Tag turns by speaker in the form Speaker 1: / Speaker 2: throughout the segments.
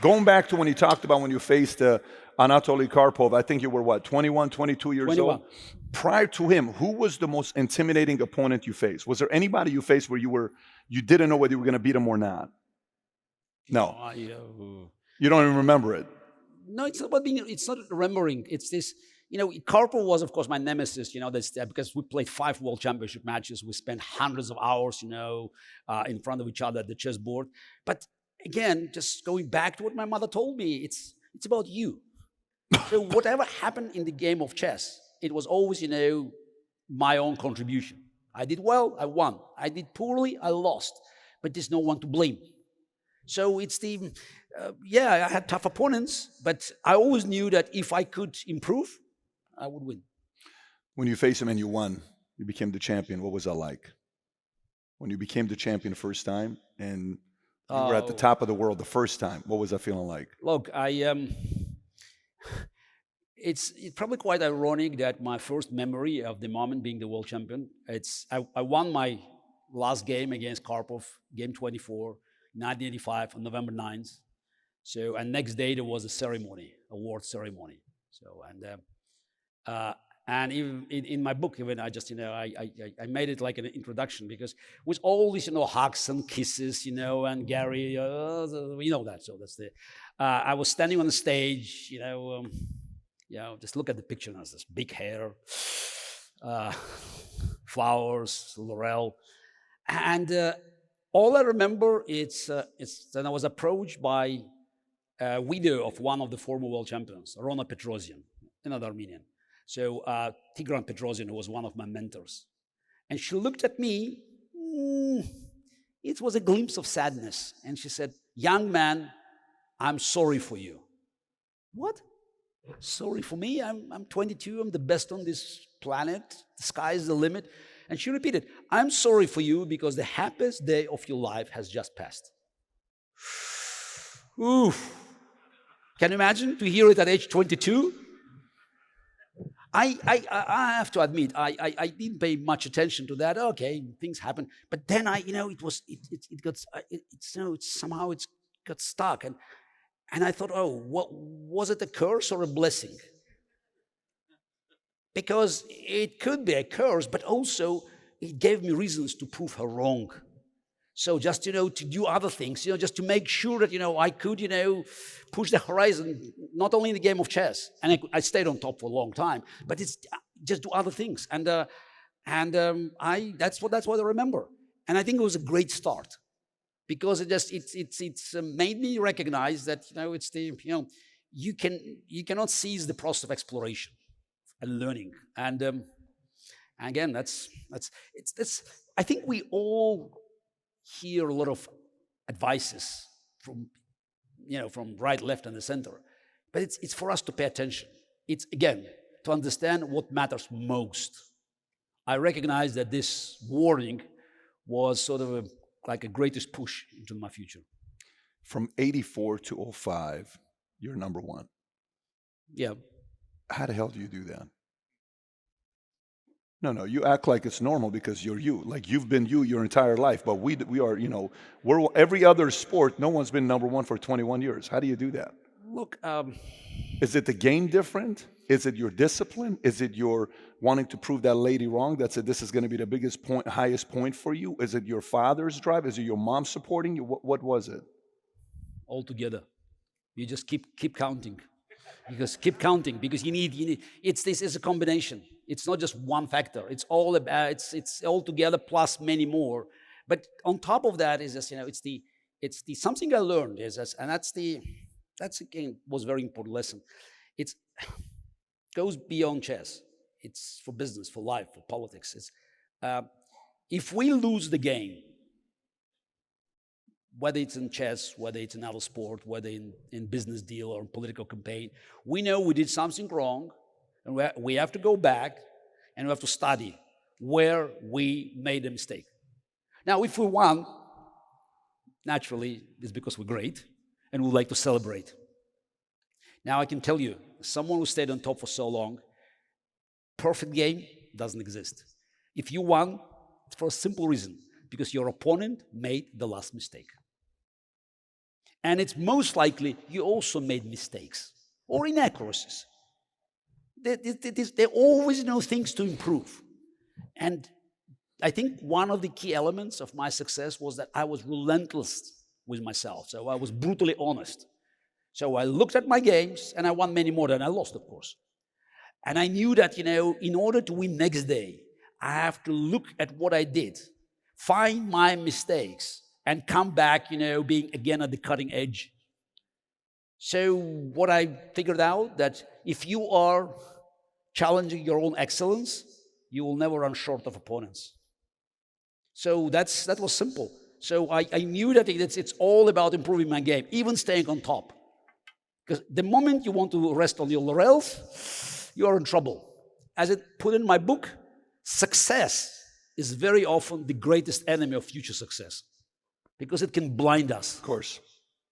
Speaker 1: Going back to when you talked about when you faced Anatoly Karpov, I think you were what, 21, 22 years
Speaker 2: 21.
Speaker 1: old? Prior to him, who was the most intimidating opponent you faced? Was there anybody you faced where you didn't know whether you were going to beat him or not? No. You don't even remember it.
Speaker 2: No, it's not about being. It's not remembering. It's this. Karpov was, of course, my nemesis. Because we played 5 World Championship matches. We spent hundreds of hours, in front of each other at the chessboard. But again, just going back to what my mother told me, it's about you. So whatever happened in the game of chess, it was always, my own contribution. I did well, I won. I did poorly, I lost. But there's no one to blame. So it's I had tough opponents, but I always knew that if I could improve, I would win.
Speaker 1: When you faced him and you won, you became the champion, what was that like? When you became the champion the first time and you were at the top of the world the first time, what was that feeling like?
Speaker 2: Look, it's probably quite ironic that my first memory of the moment being the world champion, I won my last game against Karpov, game 24, 1985 on November 9th. So, and next day there was a ceremony, award ceremony. So, and even in my book, even I just, I made it like an introduction because with all these, hugs and kisses, and Garry, that. So that's I was standing on the stage, just look at the picture now. This big hair, flowers, laurel, and all I remember is that I was approached by a widow of one of the former world champions, Rona Petrosian, another Armenian. So Tigran Petrosian, who was one of my mentors. And she looked at me, it was a glimpse of sadness. And she said, "Young man, I'm sorry for you." What? Sorry for me? I'm 22, I'm the best on this planet. The sky is the limit. And she repeated, "I'm sorry for you because the happiest day of your life has just passed." Oof. Can you imagine to hear it at age 22? I have to admit, I didn't pay much attention to that. Okay, things happen, but then somehow it got stuck, and I thought, what was it, a curse or a blessing? Because it could be a curse, but also it gave me reasons to prove her wrong. So just, to do other things, just to make sure that, I could, push the horizon, not only in the game of chess. And I stayed on top for a long time, but it's just do other things. And that's what I remember. And I think it was a great start because it's made me recognize that, you cannot seize the process of exploration and learning. And again, that's I think we all hear a lot of advices from right, left, and the center. But it's for us to pay attention. It's, again, to understand what matters most. I recognize that this warning was sort of like a greatest push into my future.
Speaker 1: From 84 to 05, you're number one.
Speaker 2: Yeah.
Speaker 1: How the hell do you do that? No, you act like it's normal because you're you. Like you've been you your entire life, but we are, we're every other sport, no one's been number one for 21 years. How do you do that?
Speaker 2: Look,
Speaker 1: is it the game different? Is it your discipline? Is it your wanting to prove that lady wrong? That said, this is going to be the biggest point, highest point for you? Is it your father's drive? Is it your mom supporting you? What was it?
Speaker 2: All together. You just keep counting. Because you need this is a combination. It's not just one factor. It's all about it's all together plus many more. But on top of that is just, it's the something I learned and that's again was a very important lesson. It goes beyond chess. It's for business, for life, for politics. It's if we lose the game, whether it's in chess, whether it's in other sport, whether in business deal or political campaign, we know we did something wrong, and we have to go back and we have to study where we made a mistake. Now, if we won, naturally, it's because we're great, and we like to celebrate. Now, I can tell you, someone who stayed on top for so long, perfect game doesn't exist. If you won, it's for a simple reason, because your opponent made the last mistake. And it's most likely you also made mistakes or inaccuracies. There are always things to improve. And I think one of the key elements of my success was that I was relentless with myself. So I was brutally honest. So I looked at my games, and I won many more than I lost, of course. And I knew that, in order to win next day, I have to look at what I did, find my mistakes, and come back, being again at the cutting edge. So what I figured out, that if you are challenging your own excellence, you will never run short of opponents. So that was simple. So I knew that it's all about improving my game, even staying on top. Because the moment you want to rest on your laurels, you are in trouble. As it put in my book, success is very often the greatest enemy of future success, because it can blind us.
Speaker 1: Of course.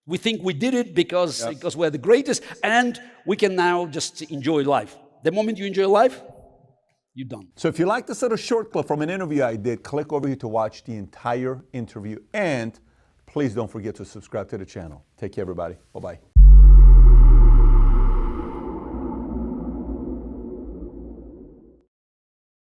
Speaker 2: We think we did it because we're the greatest, and we can now just enjoy life. The moment you enjoy life, you're done.
Speaker 3: So if you like this little short clip from an interview I did, click over here to watch the entire interview. And please don't forget to subscribe to the channel. Take care, everybody. Bye-bye.